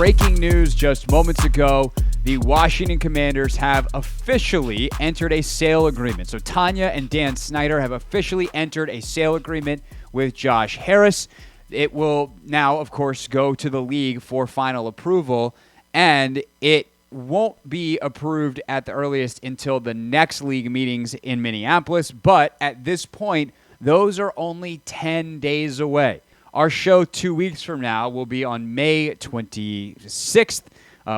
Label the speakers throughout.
Speaker 1: breaking news just moments ago. The Washington Commanders have officially entered a sale agreement. So Tanya and Dan Snyder have officially entered a sale agreement with Josh Harris. It will now, of course, go to the league for final approval, and it won't be approved at the earliest until the next league meetings in Minneapolis. But at this point, those are only 10 days away. Our show 2 weeks from now will be on May 26th.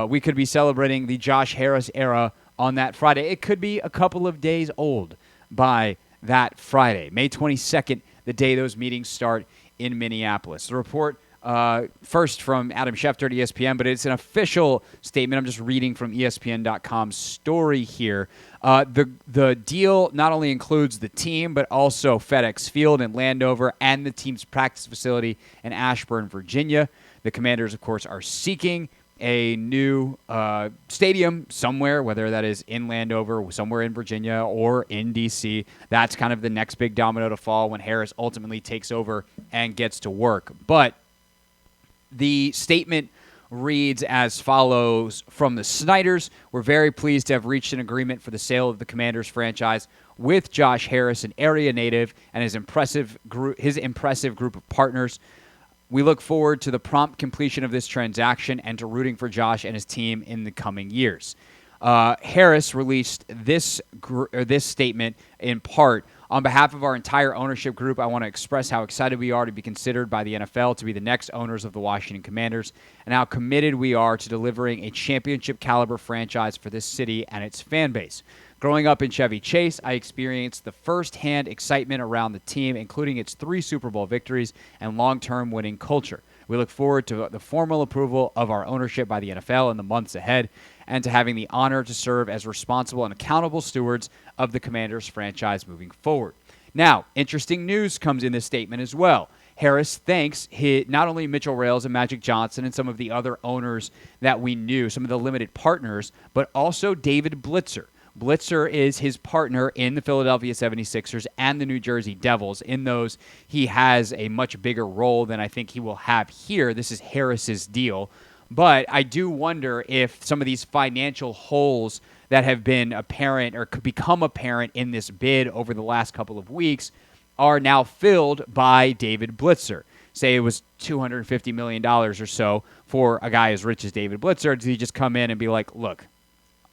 Speaker 1: We could be celebrating the Josh Harris era on that Friday. It could be a couple of days old by that Friday, May 22nd, the day those meetings start in Minneapolis. The report first from Adam Schefter at ESPN, but it's an official statement. I'm just reading from ESPN.com's story here. The deal not only includes the team, but also FedEx Field in Landover and the team's practice facility in Ashburn, Virginia. The Commanders, of course, are seeking a new stadium somewhere, whether that is in Landover, somewhere in Virginia, or in D.C. That's kind of the next big domino to fall when Harris ultimately takes over and gets to work. But the statement reads as follows from the Snyders. We're very pleased to have reached an agreement for the sale of the Commanders franchise with Josh Harris, an area native, and his impressive group of partners. We look forward to the prompt completion of this transaction and to rooting for Josh and his team in the coming years. Harris released this statement in part. On behalf of our entire ownership group, I want to express how excited we are to be considered by the NFL to be the next owners of the Washington Commanders and how committed we are to delivering a championship-caliber franchise for this city and its fan base. Growing up in Chevy Chase, I experienced the first-hand excitement around the team, including its 3 Super Bowl victories and long-term winning culture. We look forward to the formal approval of our ownership by the NFL in the months ahead and to having the honor to serve as responsible and accountable stewards of the Commanders franchise moving forward. Now, interesting news comes in this statement as well. Harris thanks not only Mitchell Rales and Magic Johnson and some of the other owners that we knew, some of the limited partners, but also David Blitzer. Blitzer is his partner in the Philadelphia 76ers and the New Jersey Devils. In those, he has a much bigger role than I think he will have here. This is Harris's deal. But I do wonder if some of these financial holes that have been apparent or could become apparent in this bid over the last couple of weeks are now filled by David Blitzer. Say it was $250 million or so for a guy as rich as David Blitzer. Does he just come in and be like, look,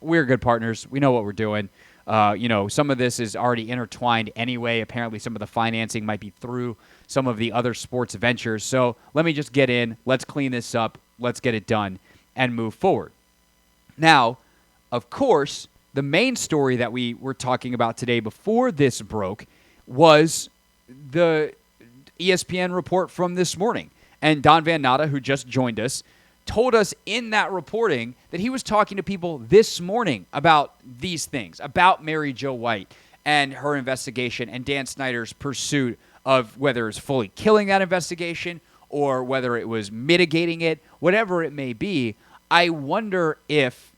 Speaker 1: we're good partners. We know what we're doing. Some of this is already intertwined anyway. Apparently some of the financing might be through some of the other sports ventures. So let me just get in. Let's clean this up. Let's get it done and move forward. Now, of course, the main story that we were talking about today before this broke was the ESPN report from this morning. And Don Van Natta, who just joined us, told us in that reporting that he was talking to people this morning about these things, about Mary Jo White and her investigation and Dan Snyder's pursuit of whether it's fully killing that investigation or whether it was mitigating it, whatever it may be. I wonder if,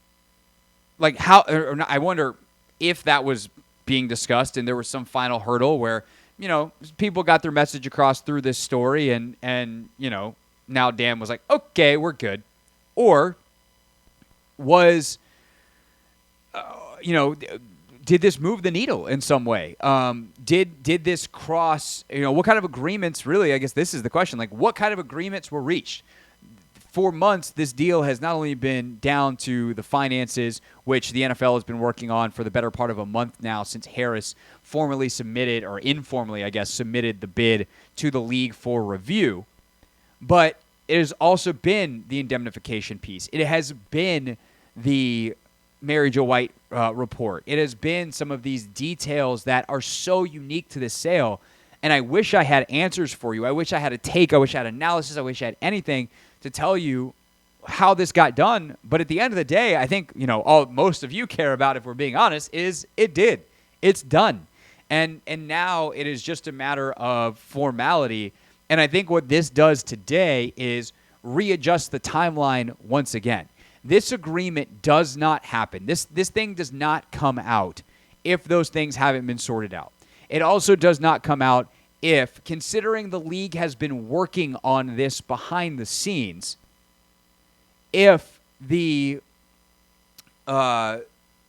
Speaker 1: I wonder if that was being discussed and there was some final hurdle where, people got their message across through this story and now Dan was like, okay, we're good. Or was, did this move the needle in some way? Did this cross, what kind of agreements, really, I guess this is the question, what kind of agreements were reached? For months, this deal has not only been down to the finances, which the NFL has been working on for the better part of a month now since Harris formally submitted, or informally, I guess, submitted the bid to the league for review. But it has also been the indemnification piece. It has been the Mary Jo White report. It has been some of these details that are so unique to this sale. And I wish I had answers for you. I wish I had a take. I wish I had analysis. I wish I had anything to tell you how this got done. But at the end of the day, I think, all most of you care about, if we're being honest, is it did. It's done. And now it is just a matter of formality. And I think what this does today is readjust the timeline once again. This agreement does not happen. This thing does not come out if those things haven't been sorted out. It also does not come out if, considering the league has been working on this behind the scenes, if the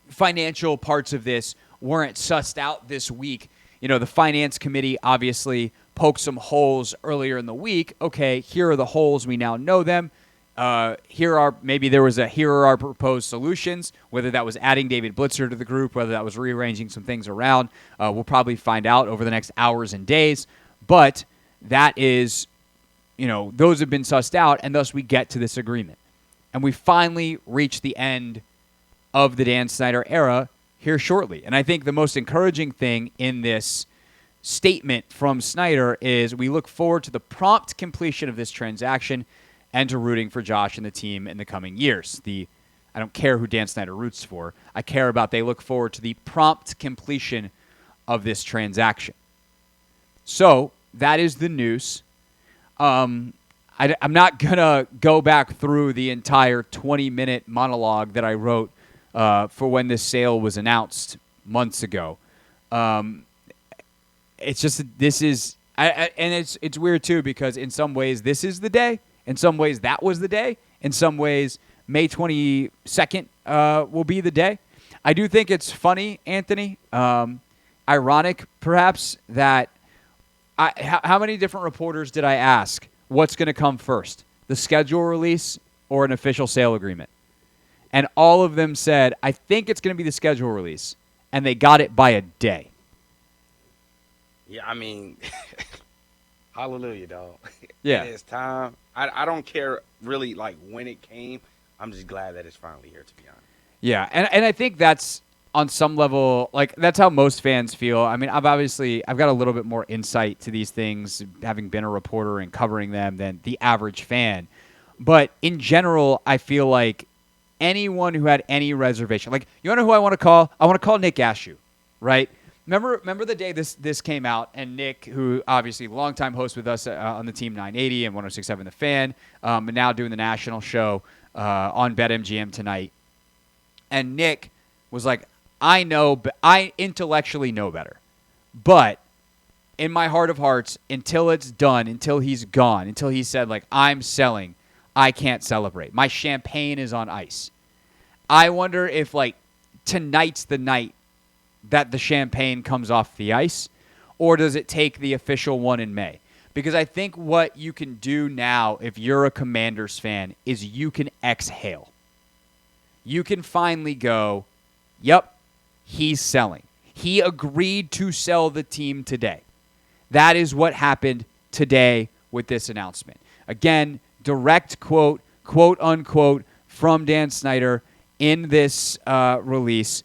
Speaker 1: financial parts of this weren't sussed out this week. The finance committee obviously poked some holes earlier in the week. Okay, here are the holes. We now know them. Here are our proposed solutions, whether that was adding David Blitzer to the group, whether that was rearranging some things around. We'll probably find out over the next hours and days. But that is, those have been sussed out, and thus we get to this agreement. And we finally reach the end of the Dan Snyder era here shortly. And I think the most encouraging thing in this statement from Snyder is we look forward to the prompt completion of this transaction and to rooting for Josh and the team in the coming years. I don't care who Dan Snyder roots for. I care about they look forward to the prompt completion of this transaction. So that is the news. I'm not going to go back through the entire 20-minute monologue that I wrote for when this sale was announced months ago. It's just this is, and it's weird too because in some ways this is the day, in some ways that was the day, in some ways May 22nd will be the day. I do think it's funny, Anthony, ironic perhaps that how many different reporters did I ask what's going to come first, the schedule release or an official sale agreement? And all of them said, I think it's going to be the schedule release. And they got it by a day.
Speaker 2: Yeah, I mean, hallelujah, dog.
Speaker 1: Yeah.
Speaker 2: It's time. I don't care really like when it came. I'm just glad that it's finally here, to be honest.
Speaker 1: Yeah, and I think that's on some level, like that's how most fans feel. I mean, I've got a little bit more insight to these things, having been a reporter and covering them than the average fan. But in general, I feel like anyone who had any reservation, like, you want to know who I want to call? I want to call Nick Ashew, right? Remember the day this came out, and Nick, who obviously longtime host with us on the Team 980 and 106.7 The Fan, and now doing the national show on BetMGM tonight, and Nick was like, I intellectually know better, but in my heart of hearts, until it's done, until he's gone, until he said, like, I'm selling, I can't celebrate. My champagne is on ice. I wonder if, like, tonight's the night that the champagne comes off the ice, or does it take the official one in May? Because I think what you can do now, if you're a Commanders fan, is you can exhale. You can finally go, yep, he's selling. He agreed to sell the team today. That is what happened today with this announcement. Again, direct quote, quote unquote, from Dan Snyder in this release.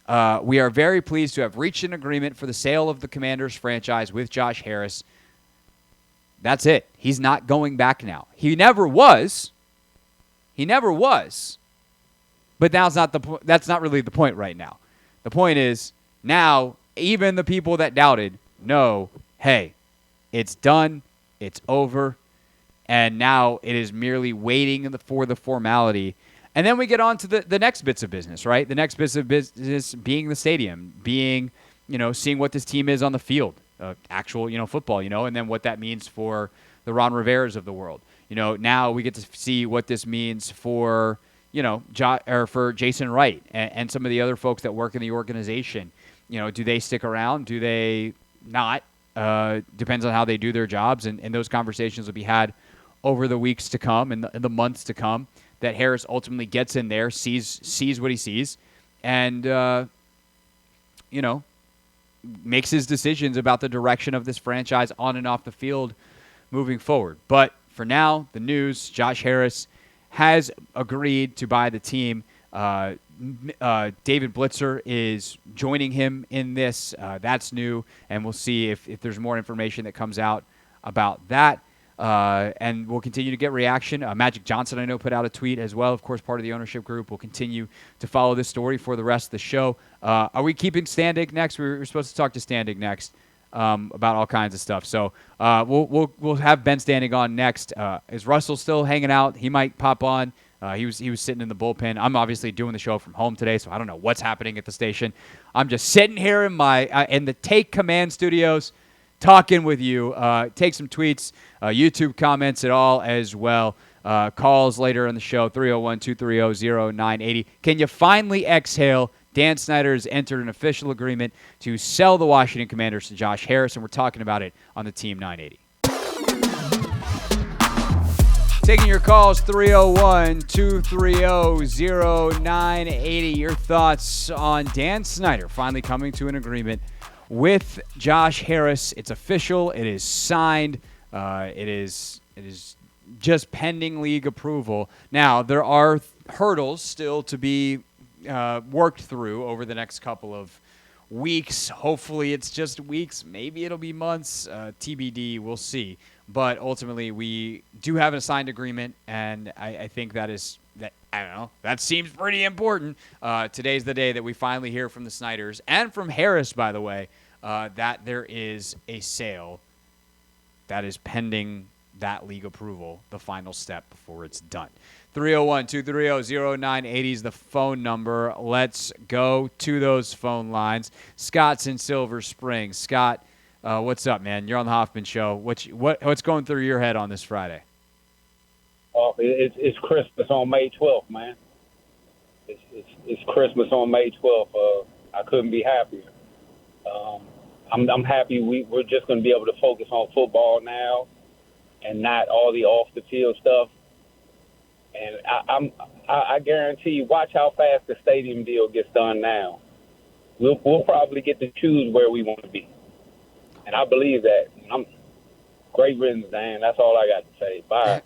Speaker 1: We are very pleased to have reached an agreement for the sale of the Commanders franchise with Josh Harris. That's it. He's not going back now. He never was. But that's not really the point right now. The point is now even the people that doubted know, hey, it's done, it's over, and now it is merely waiting for the formality. And then we get on to the next bits of business, right? The next bits of business being the stadium, being, seeing what this team is on the field, actual, football, and then what that means for the Ron Riveras of the world. Now we get to see what this means for, for Jason Wright and some of the other folks that work in the organization. Do they stick around? Do they not? Depends on how they do their jobs, and those conversations will be had over the weeks to come and the months to come. That Harris ultimately gets in there, sees what he sees, and makes his decisions about the direction of this franchise on and off the field moving forward. But for now, the news: Josh Harris has agreed to buy the team. David Blitzer is joining him in this. That's new, and we'll see if there's more information that comes out about that. And we'll continue to get reaction. Magic Johnson, I know, put out a tweet as well, of course, part of the ownership group. We'll continue to follow this story for the rest of the show. Are we keeping Standig next? We were supposed to talk to Standig next about all kinds of stuff. So we'll have Ben Standig on next. Is Russell still hanging out? He might pop on. He was sitting in the bullpen. I'm obviously doing the show from home today, so I don't know what's happening at the station. I'm just sitting here in the Take Command studios, talking with you. Take some tweets, YouTube comments at all as well. Calls later in the show, 301-230-0980. Can you finally exhale? Dan Snyder has entered an official agreement to sell the Washington Commanders to Josh Harris, and we're talking about it on the Team 980. Taking your calls, 301-230-0980. Your thoughts on Dan Snyder finally coming to an agreement with Josh Harris. It's official. It is signed. It is just pending league approval. Now, there are hurdles still to be worked through over the next couple of weeks. Hopefully it's just weeks. Maybe it'll be months. TBD. We'll see. But ultimately, we do have an assigned agreement, and I think I don't know. That seems pretty important. Today's the day that we finally hear from the Snyders and from Harris, by the way, that there is a sale that is pending that league approval, the final step before it's done. 301-230-0980 is the phone number. Let's go to those phone lines. Scott's in Silver Spring. Scott, what's up, man? You're on the Hoffman Show. What's going through your head on this Friday?
Speaker 3: Oh, it's Christmas on May 12th, man. It's Christmas on May 12th. I couldn't be happier. I'm happy we're just going to be able to focus on football now and not all the off the field stuff. And I guarantee you, watch how fast the stadium deal gets done now. We'll probably get to choose where we want to be. And I believe that. Great riddance, Dan. That's all I got to say. Bye.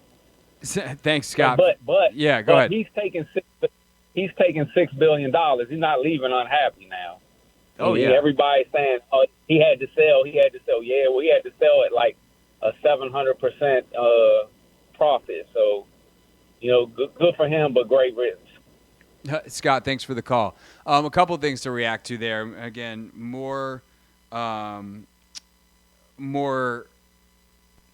Speaker 1: Thanks, Scott.
Speaker 3: But
Speaker 1: yeah, go ahead.
Speaker 3: He's taking $6 billion. He's not leaving unhappy now.
Speaker 1: Oh, yeah.
Speaker 3: Everybody's saying, oh, he had to sell. Yeah, well, he had to sell at like a 700% profit. So, good for him, but great riddance.
Speaker 1: Scott, thanks for the call. A couple of things to react to there. Again, more.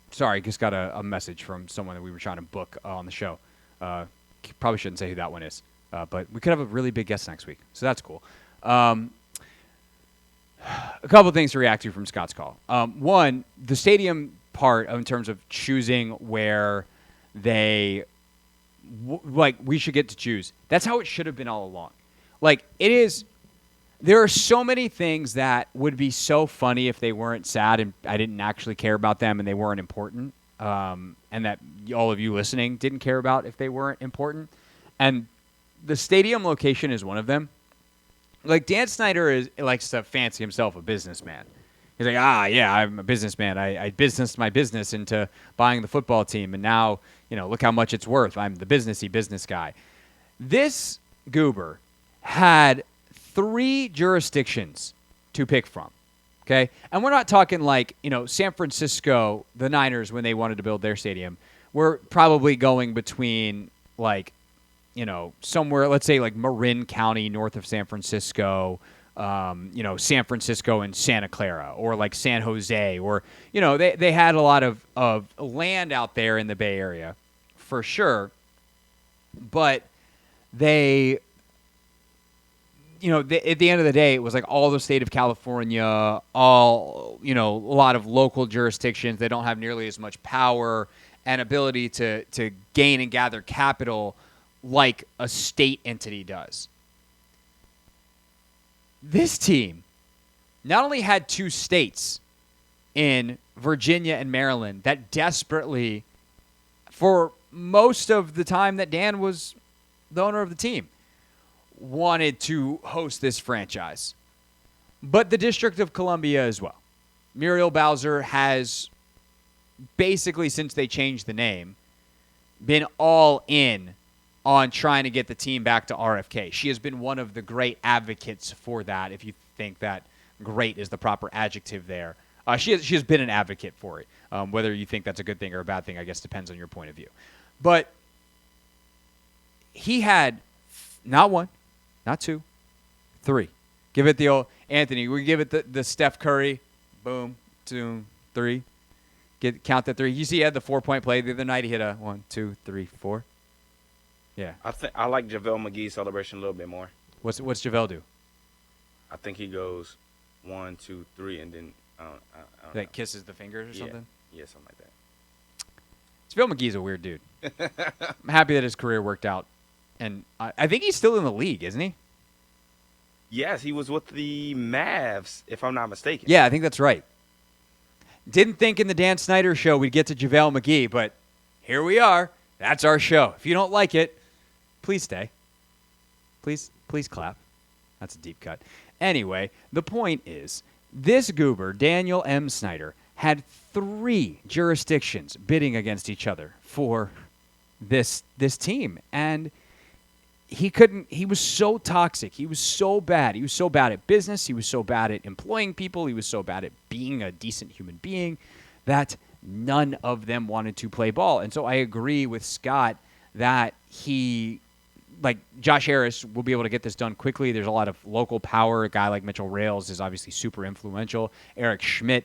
Speaker 1: Sorry, just got a message from someone that we were trying to book on the show. Probably shouldn't say who that one is, but we could have a really big guest next week, so that's cool. A couple of things to react to from Scott's call. One, the stadium part in terms of choosing where we should get to choose. That's how it should have been all along. Like, it is. There are so many things that would be so funny if they weren't sad and I didn't actually care about them and they weren't important, and that all of you listening didn't care about if they weren't important. And the stadium location is one of them. Like, Dan Snyder likes to fancy himself a businessman. He's like, yeah, I'm a businessman. I businessed my business into buying the football team, and now, look how much it's worth. I'm the business guy. This goober had 3 jurisdictions to pick from, okay? And we're not talking like, San Francisco, the Niners, when they wanted to build their stadium, we're probably going between, like, somewhere, let's say, like Marin County, north of San Francisco, San Francisco and Santa Clara, or like San Jose, or, they had a lot of land out there in the Bay Area, for sure. But they... at the end of the day, it was like all the state of California, all, a lot of local jurisdictions. They don't have nearly as much power and ability to gain and gather capital like a state entity does. This team not only had 2 states in Virginia and Maryland that desperately, for most of the time that Dan was the owner of the team, wanted to host this franchise, but the District of Columbia as well. Muriel Bowser has basically, since they changed the name, been all in on trying to get the team back to RFK. She has been one of the great advocates for that, if you think that great is the proper adjective there. She has been an advocate for it. Whether you think that's a good thing or a bad thing, I guess depends on your point of view. But he had not 1, not 2, 3. Give it the old Anthony. We give it the Steph Curry. Boom, 2, 3. Count that 3. You see, he had the 4-point play the other night. He hit a 1, 2, 3, 4. Yeah.
Speaker 2: I like JaVale McGee's celebration a little bit more.
Speaker 1: What's JaVale do?
Speaker 2: I think he goes 1, 2, 3, and then I don't
Speaker 1: Like
Speaker 2: know.
Speaker 1: kisses the fingers or something.
Speaker 2: Yeah, something like that.
Speaker 1: JaVale McGee's a weird dude. I'm happy that his career worked out. And I think he's still in the league, isn't he?
Speaker 2: Yes, he was with the Mavs, if I'm not mistaken.
Speaker 1: Yeah, I think that's right. Didn't think in the Dan Snyder show we'd get to JaVale McGee, but here we are. That's our show. If you don't like it, please stay. Please clap. That's a deep cut. Anyway, the point is, this goober, Daniel M. Snyder, had 3 jurisdictions bidding against each other for this team. And he was so toxic. He was so bad. He was so bad at business. He was so bad at employing people. He was so bad at being a decent human being that none of them wanted to play ball. And so I agree with Scott that Josh Harris will be able to get this done quickly. There's a lot of local power. A guy like Mitchell Rales is obviously super influential. Eric Schmidt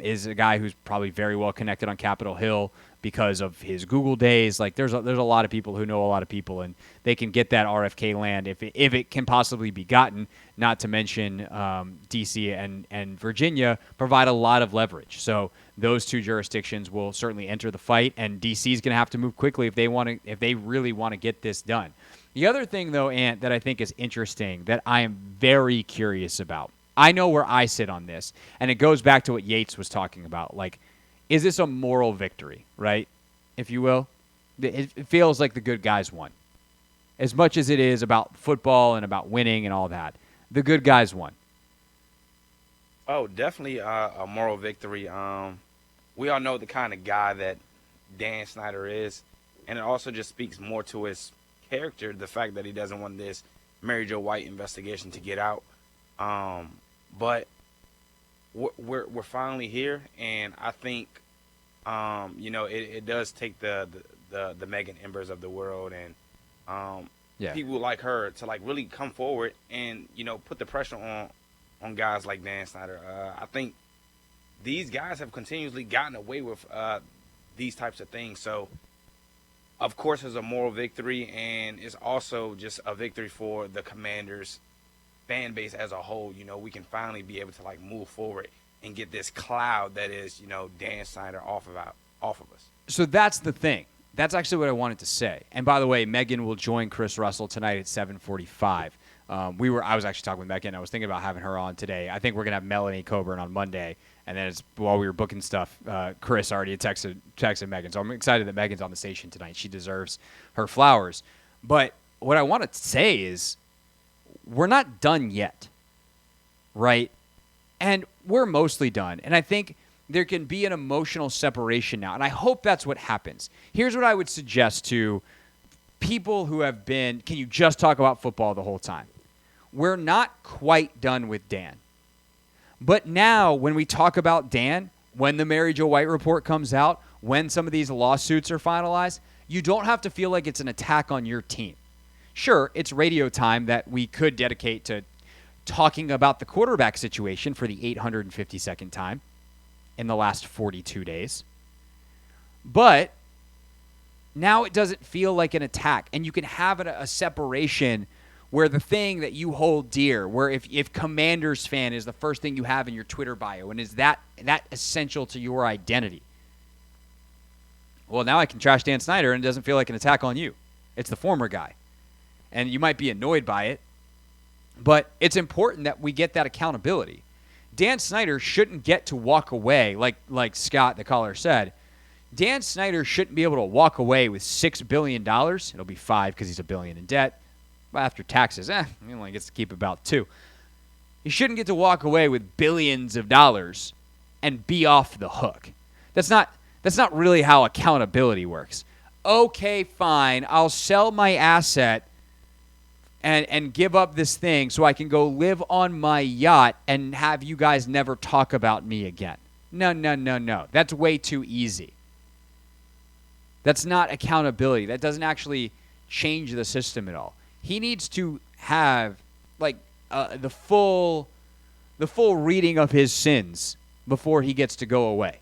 Speaker 1: is a guy who's probably very well connected on Capitol Hill because of his Google days. Like there's a lot of people who know a lot of people, and they can get that RFK land if it can possibly be gotten. Not to mention D.C. and Virginia provide a lot of leverage. So those 2 jurisdictions will certainly enter the fight, and D.C. is going to have to move quickly if they really want to get this done. The other thing, though, Ant, that I think is interesting that I am very curious about. I know where I sit on this, and it goes back to what Yates was talking about. Like, is this a moral victory, right, if you will? It feels like the good guys won. As much as it is about football and about winning and all that, the good guys won.
Speaker 2: Oh, definitely a moral victory. We all know the kind of guy that Dan Snyder is, and it also just speaks more to his character, the fact that he doesn't want this Mary Jo White investigation to get out. But we're finally here, and I think it does take the Megan Embers of the world and people like her to like really come forward and put the pressure on guys like Dan Snyder. I think these guys have continuously gotten away with these types of things. So, of course, it's a moral victory, and it's also just a victory for the Commanders fan base as a whole. We can finally be able to like move forward and get this cloud that is, Dan Snyder off of us.
Speaker 1: So that's the thing. That's actually what I wanted to say. And by the way, Megan will join Chris Russell tonight at 7:45. I was actually talking with Megan. I was thinking about having her on today. I think we're gonna have Melanie Coburn on Monday. And then while we were booking stuff, Chris already texted Megan. So I'm excited that Megan's on the station tonight. She deserves her flowers. But what I want to say is we're not done yet, right? And we're mostly done. And I think there can be an emotional separation now. And I hope that's what happens. Here's what I would suggest to people who have been, can you just talk about football the whole time? We're not quite done with Dan. But now when we talk about Dan, when the Mary Jo White report comes out, when some of these lawsuits are finalized, you don't have to feel like it's an attack on your team. Sure, it's radio time that we could dedicate to talking about the quarterback situation for the 852nd time in the last 42 days. But now it doesn't feel like an attack, and you can have a separation where the thing that you hold dear, where if Commanders fan is the first thing you have in your Twitter bio, and is that essential to your identity, well, now I can trash Dan Snyder, and it doesn't feel like an attack on you. It's the former guy. And you might be annoyed by it, but it's important that we get that accountability. Dan Snyder shouldn't get to walk away, like Scott, the caller, said. Dan Snyder shouldn't be able to walk away with $6 billion. It'll be $5 billion because he's $1 billion in debt. After taxes, he only gets to keep about $2 billion. He shouldn't get to walk away with billions of dollars and be off the hook. That's not really how accountability works. Okay, fine, I'll sell my asset and give up this thing so I can go live on my yacht and have you guys never talk about me again. No. That's way too easy. That's not accountability. That doesn't actually change the system at all. He needs to have the full reading of his sins before he gets to go away.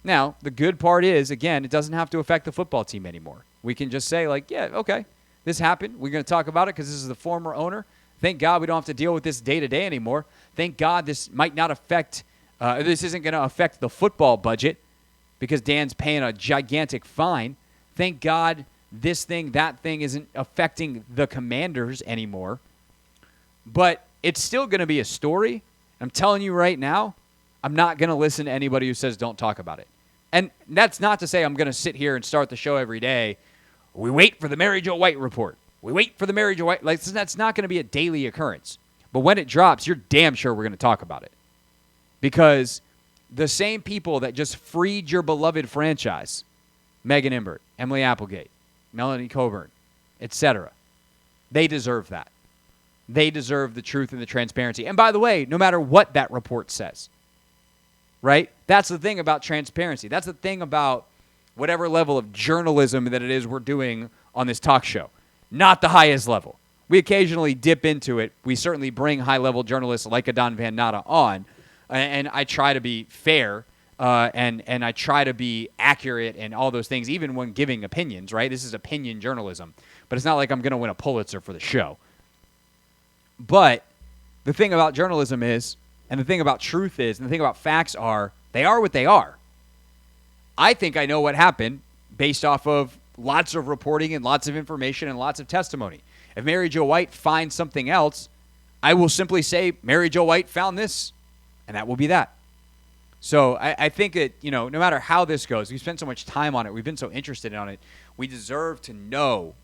Speaker 1: Now, the good part is, again, it doesn't have to affect the football team anymore. We can just say, yeah, okay, this happened. We're going to talk about it because this is the former owner. Thank God we don't have to deal with this day-to-day anymore. Thank God this might not affect this isn't going to affect the football budget because Dan's paying a gigantic fine. Thank God this thing, that thing isn't affecting the Commanders anymore. But it's still going to be a story. I'm telling you right now, I'm not going to listen to anybody who says don't talk about it. And that's not to say I'm going to sit here and start the show every day. We wait for the Mary Jo White report. We wait for the Mary Jo White. Like, that's not going to be a daily occurrence. But when it drops, you're damn sure we're going to talk about it. Because the same people that just freed your beloved franchise, Megan Imbert, Emily Applegate, Melanie Coburn, etc., they deserve that. They deserve the truth and the transparency. And by the way, no matter what that report says, right? That's the thing about transparency. That's the thing about whatever level of journalism that it is we're doing on this talk show. Not the highest level. We occasionally dip into it. We certainly bring high-level journalists like Adon Van Natta on, and I try to be fair, and I try to be accurate and all those things, even when giving opinions, right? This is opinion journalism. But it's not like I'm going to win a Pulitzer for the show. But the thing about journalism is, and the thing about truth is, and the thing about facts are, they are what they are. I think I know what happened based off of lots of reporting and lots of information and lots of testimony. If Mary Jo White finds something else, I will simply say Mary Jo White found this, and that will be that. So I think that, no matter how this goes, we've spent so much time on it, we've been so interested in it, we deserve to know,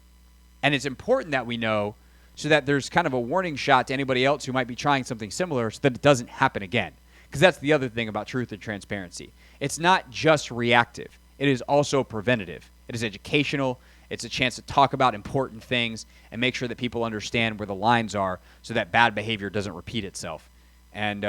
Speaker 1: and it's important that we know, so that there's kind of a warning shot to anybody else who might be trying something similar so that it doesn't happen again. Because that's the other thing about truth and transparency. It's not just reactive. It is also preventative. It is educational. It's a chance to talk about important things and make sure that people understand where the lines are so that bad behavior doesn't repeat itself. And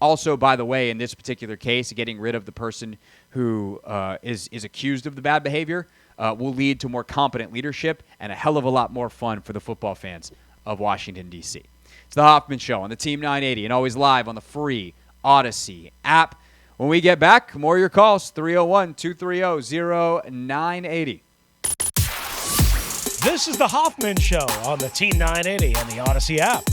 Speaker 1: also, by the way, in this particular case, getting rid of the person who is accused of the bad behavior will lead to more competent leadership and a hell of a lot more fun for the football fans of Washington, D.C. It's the Hoffman Show on the Team 980 and always live on the free Odyssey app. When we get back, more of your calls, 301-230-0980.
Speaker 4: This is the Hoffman Show on the Team 980 and the Odyssey app.